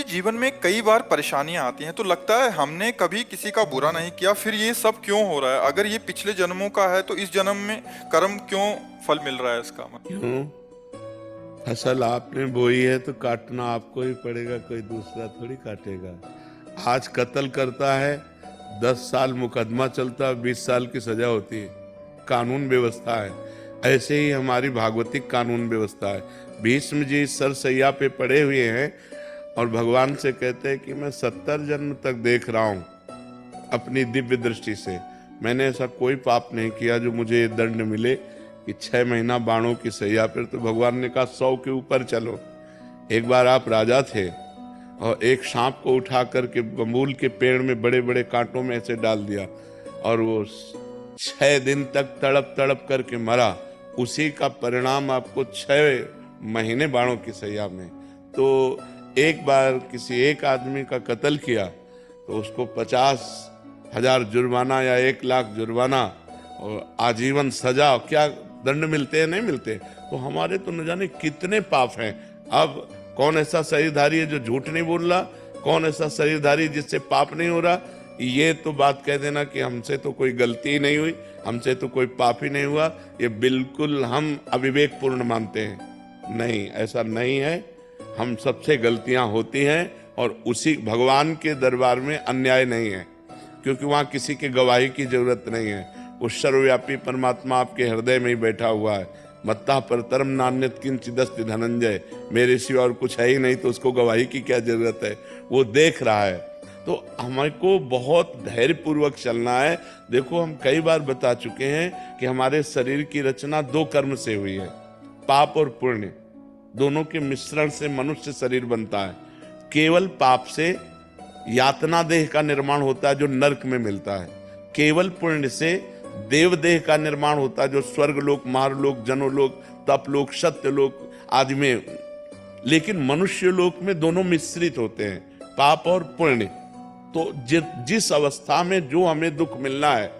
जीवन में कई बार परेशानियां आती हैं तो लगता है हमने कभी किसी का बुरा नहीं किया, फिर ये सब क्यों हो रहा है? अगर ये पिछले जन्मों का है तो इस जन्म में कर्म क्यों फल मिल रहा है इसका मतलब? क्यों? फसल आपने बोई है तो काटना आपको ही पड़ेगा, कोई दूसरा थोड़ी काटेगा। आज कत्ल करता है, 10 साल मुकदमा चलता है, 20 साल की सजा होती है। कानून व्यवस्था है। ऐसे ही हमारी भागवतिक कानून व्यवस्था है। भीष्म जी सरसैया पे पड़े हुए हैं और भगवान से कहते हैं कि मैं 70 जन्म तक देख रहा हूं अपनी दिव्य दृष्टि से, मैंने ऐसा कोई पाप नहीं किया जो मुझे ये दंड मिले कि 6 महीना बाणों की सैया पर। तो भगवान ने कहा 100 के ऊपर चलो। एक बार आप राजा थे और एक सांप को उठा करके बबूल के पेड़ में बड़े बड़े कांटों में ऐसे डाल दिया और वो 6 दिन तक तड़प तड़प करके मरा। उसी का परिणाम आपको 6 महीने बाणों की सैया में। तो एक बार किसी एक आदमी का कत्ल किया तो उसको 50,000 जुर्माना या 1,00,000 जुर्माना और आजीवन सजा, क्या दंड मिलते हैं? नहीं मिलते। तो हमारे तो न जाने कितने पाप हैं। अब कौन ऐसा शरीरधारी है जो झूठ नहीं बोल रहा? कौन ऐसा शरीरधारी जिससे पाप नहीं हो रहा? ये तो बात कह देना कि हमसे तो कोई गलती ही नहीं हुई, हमसे तो कोई पाप ही नहीं हुआ, ये बिल्कुल हम अविवेकपूर्ण मानते हैं। नहीं, ऐसा नहीं है। हम सबसे गलतियां होती हैं और उसी भगवान के दरबार में अन्याय नहीं है, क्योंकि वहां किसी के गवाही की जरूरत नहीं है। वो सर्वव्यापी परमात्मा आपके हृदय में ही बैठा हुआ है। मत्ता परतरम नान्यत किंचिदस्ति धनंजय, मेरे सिवा और कुछ है ही नहीं, तो उसको गवाही की क्या जरूरत है? वो देख रहा है। तो हमको बहुत धैर्यपूर्वक चलना है। देखो, हम कई बार बता चुके हैं कि हमारे शरीर की रचना 2 कर्म से हुई है, पाप और पुण्य। दोनों के मिश्रण से मनुष्य शरीर बनता है। केवल पाप से यातना देह का निर्माण होता है जो नरक में मिलता है। केवल पुण्य से देव देह का निर्माण होता है जो स्वर्ग लोक, मारलोक, जनोलोक, तपलोक, सत्यलोक आदि में। लेकिन मनुष्य लोक में दोनों मिश्रित होते हैं, पाप और पुण्य। तो जिस अवस्था में जो हमें दुख मिलना है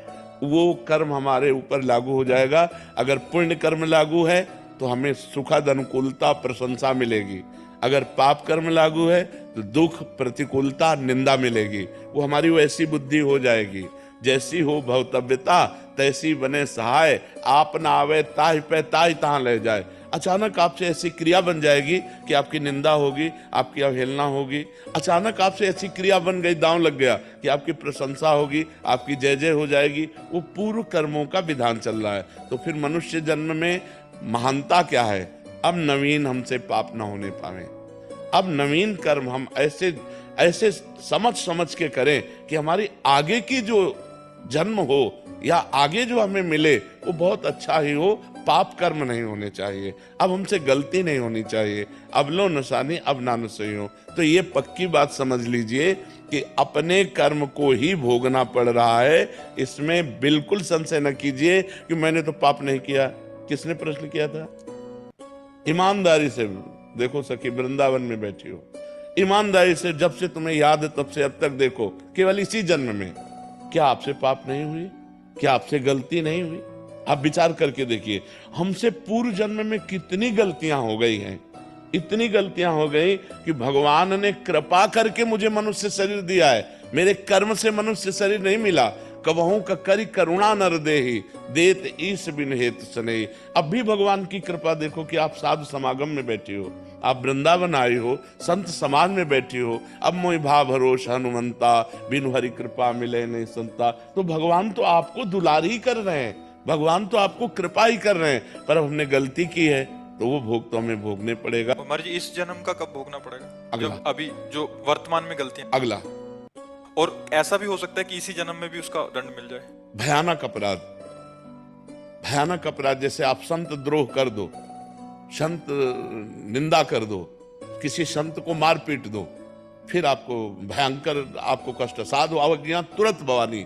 वो कर्म हमारे ऊपर लागू हो जाएगा। अगर पुण्य कर्म लागू है तो हमें सुखद अनुकूलता प्रशंसा मिलेगी। अगर पाप कर्म लागू है तो दुख, प्रतिकूलता, निंदा मिलेगी। वो हमारी वैसी बुद्धि हो जाएगी, जैसी हो भवतव्यता तैसी बने सहाय, आप ना आवे ताहि पे ताहि तहां ले जाए। अचानक आपसे ऐसी क्रिया बन जाएगी कि आपकी निंदा होगी, आपकी अवहेलना होगी। अचानक आपसे ऐसी क्रिया बन गई, दांव लग गया कि आपकी प्रशंसा होगी, आपकी जय जय हो जाएगी। वो पूर्व कर्मों का विधान चल रहा है। तो फिर मनुष्य जन्म में महानता क्या है? अब नवीन हमसे पाप ना होने पावे। अब नवीन कर्म हम ऐसे ऐसे समझ समझ के करें कि हमारी आगे की जो जन्म हो या आगे जो हमें मिले वो बहुत अच्छा ही हो। पाप कर्म नहीं होने चाहिए। अब हमसे गलती नहीं होनी चाहिए। अब लो नशानी अब ना नसई हो। तो ये पक्की बात समझ लीजिए कि अपने कर्म को ही भोगना पड़ रहा है। इसमें बिल्कुल संशय न कीजिए कि मैंने तो पाप नहीं किया। किसने प्रश्न किया था? ईमानदारी से देखो सखी, वृंदावन में बैठी हो, ईमानदारी से जब से तुम्हें याद है तब से अब तक देखो, केवल इसी जन्म में क्या आपसे पाप नहीं हुई? क्या आपसे गलती नहीं हुई? आप विचार करके देखिए, हमसे पूर्व जन्म में कितनी गलतियां हो गई हैं। इतनी गलतियां हो गई कि भगवान ने कृपा करके मुझे मनुष्य शरीर दिया है। मेरे कर्म से मनुष्य शरीर नहीं मिला। कबहू का करी करुणा नर देहि, देत ईश बिन हेतु सनेहि। अब भी भगवान की कृपा देखो कि आप साधु समागम में बैठी हो, आप वृंदावन आई हो, संत समाज में बैठी हो। अब मोहि भाव भरोस हनुमंता, बिनु हरि कृपा मिले नहीं संता। तो भगवान तो आपको दुलार ही कर रहे हैं, भगवान तो आपको कृपा ही कर रहे हैं। पर हमने गलती की है तो वो भोग तो हमें भोगने पड़ेगा। उमर जी, इस जन्म का कब भोगना पड़ेगा? अगला। जब अभी जो वर्तमान में गलतियां। अगला। और ऐसा भी हो सकता है कि इसी जन्म में भी उसका दंड मिल जाए। भयानक अपराध, भयानक अपराध। जैसे आप संत द्रोह कर दो, संत निंदा कर दो, किसी संत को मार पीट दो, फिर आपको भयंकर आपको कष्ट। साधु अवज्ञा तुरंत भवानी।